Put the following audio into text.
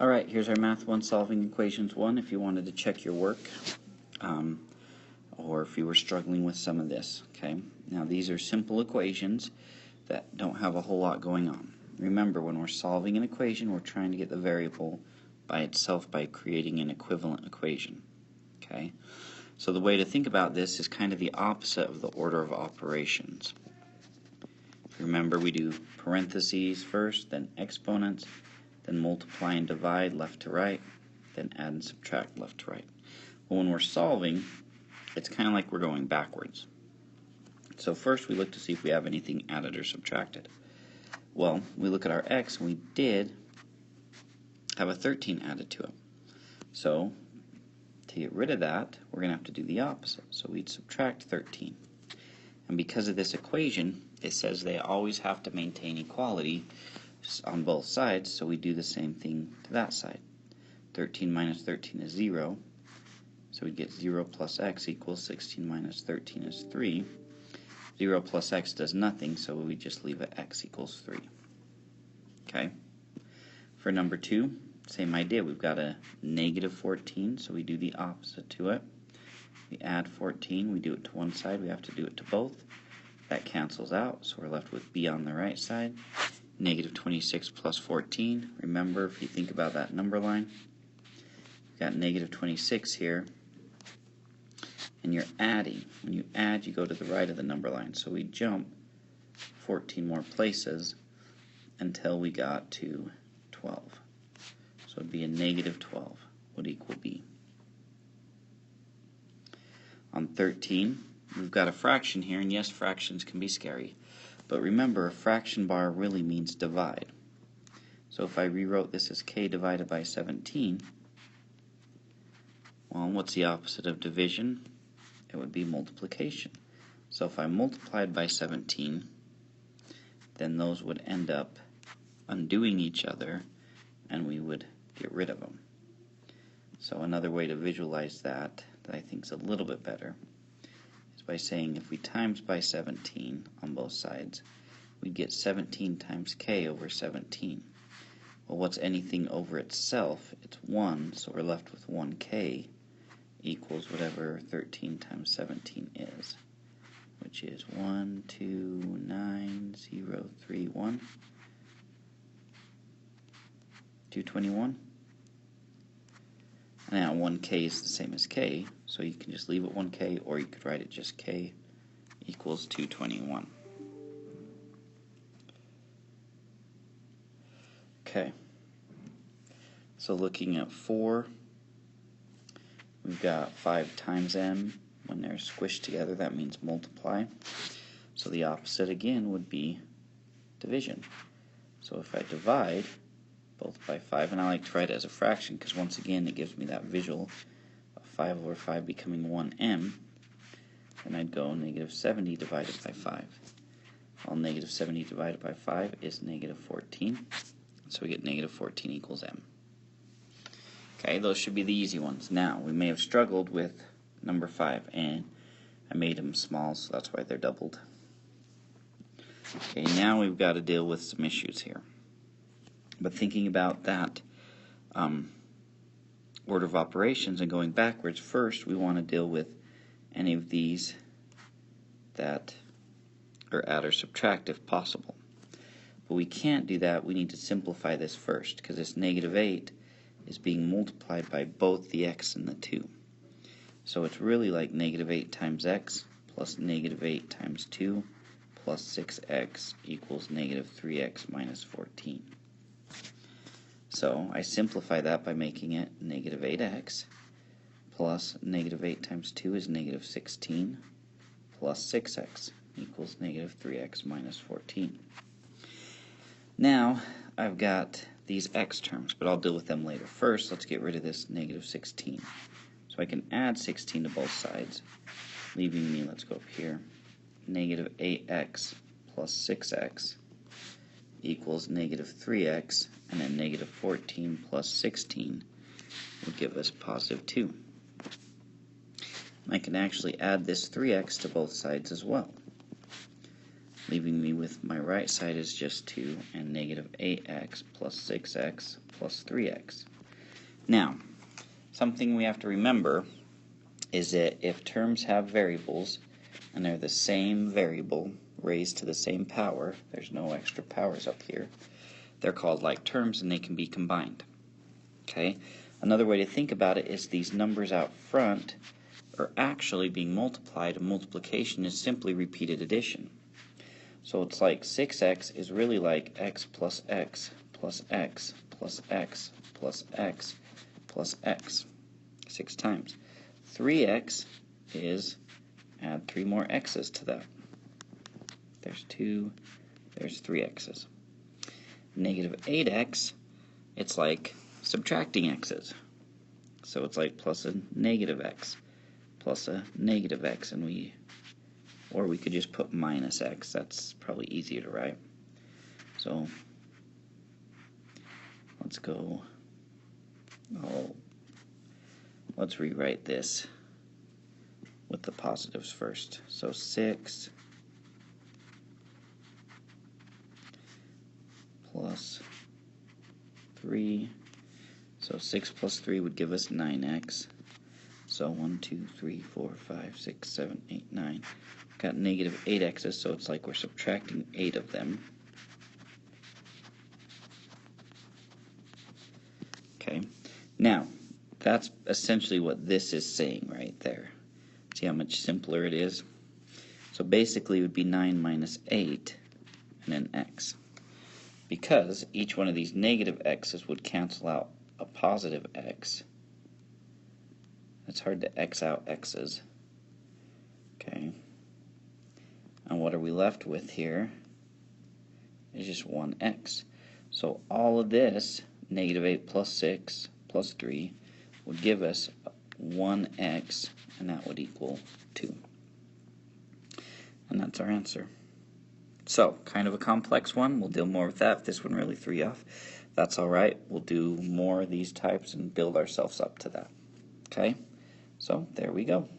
Alright, here's our Math 1 solving equations 1 if you wanted to check your work, or if you were struggling with some of this. Okay. Now these are simple equations that don't have a whole lot going on. Remember, when we're solving an equation, we're trying to get the variable by itself by creating an equivalent equation. Okay. So the way to think about this is kind of the opposite of the order of operations. Remember, we do parentheses first, then exponents, then multiply and divide left to right, then add and subtract left to right. Well, when we're solving, it's kind of like we're going backwards. So first we look to see if we have anything added or subtracted. Well, we look at our x, and we did have a 13 added to it. So to get rid of that, we're going to have to do the opposite. So we'd subtract 13. And because of this equation, it says they always have to maintain equality on both sides, so we do the same thing to that side. 13 minus 13 is 0, so we get 0 plus x equals 16 minus 13 is 3. 0 plus x does nothing, so we just leave it x equals 3. Okay. For number 2, same idea. We've got a negative 14, so we do the opposite to it. We add 14, we do it to one side, we have to do it to both. That cancels out, so we're left with b on the right side. Negative 26 plus 14. Remember, if you think about that number line, we've got negative 26 here, and you're adding. When you add, you go to the right of the number line. So we jump 14 more places until we got to 12. So it would be a negative 12 would equal b. On 13, we've got a fraction here, and yes, fractions can be scary. But remember, a fraction bar really means divide. So if I rewrote this as k divided by 17, well, what's the opposite of division? It would be multiplication. So if I multiplied by 17, then those would end up undoing each other, and we would get rid of them. So another way to visualize that I think is a little bit better is by saying if we times by 17 on both sides, we'd get 17 times k over 17. Well, what's anything over itself? It's 1, so we're left with 1k equals whatever 13 times 17 is, which is 129,031. 221. Now 1k is the same as k, so you can just leave it 1k, or you could write it just k equals 221. Okay, so looking at 4, we've got 5 times m. When they're squished together, that means multiply. So the opposite again would be division. So if I divide both by 5, and I like to write it as a fraction because once again it gives me that visual of 5 over 5 becoming 1m, then I'd go negative 70 divided by 5. Well, negative 70 divided by 5 is negative 14, so we get negative 14 equals m. Okay, those should be the easy ones. Now, we may have struggled with number 5, and I made them small, so that's why they're doubled. Okay, now we've got to deal with some issues here. But thinking about that order of operations and going backwards, first we want to deal with any of these that are add or subtract if possible. But we can't do that. We need to simplify this first, because this negative 8 is being multiplied by both the x and the 2. So it's really like negative 8 times x plus negative 8 times 2 plus 6x equals negative 3x minus 14. So I simplify that by making it negative 8x plus negative 8 times 2 is negative 16 plus 6x equals negative 3x minus 14. Now I've got these x terms, but I'll deal with them later. First, let's get rid of this negative 16. So I can add 16 to both sides, leaving me, let's go up here, negative 8x plus 6x equals negative 3x, and then negative 14 plus 16 will give us positive 2. I can actually add this 3x to both sides as well, leaving me with my right side is just 2 and negative 8x plus 6x plus 3x. Now, something we have to remember is that if terms have variables and they're the same variable raised to the same power, there's no extra powers up here, they're called like terms and they can be combined. Okay? Another way to think about it is these numbers out front are actually being multiplied, and multiplication is simply repeated addition. So it's like 6x is really like x plus x plus x plus x plus x plus x 6 times. 3x is add 3 more x's to that. There's 2, there's 3 x's. Negative 8x, it's like subtracting x's. So it's like plus a negative x plus a negative x, and we could just put minus x. That's probably easier to write. So let's go, let's rewrite this with the positives first. So 6 plus 3, so 6 plus 3 would give us 9x. So 1, 2, 3, 4, 5, 6, 7, 8, 9. Got negative 8x's, so it's like we're subtracting 8 of them. Okay, now that's essentially what this is saying right there. See how much simpler it is? So basically it would be 9 minus 8 and an x. Because each one of these negative x's would cancel out a positive x. It's hard to x out x's. Okay. And what are we left with here? Is just 1x. So all of this, negative 8 plus 6 plus 3, would give us 1x, and that would equal 2. And that's our answer. So, kind of a complex one. We'll deal more with that if this one really threw you off. That's alright. We'll do more of these types and build ourselves up to that. Okay? So, there we go.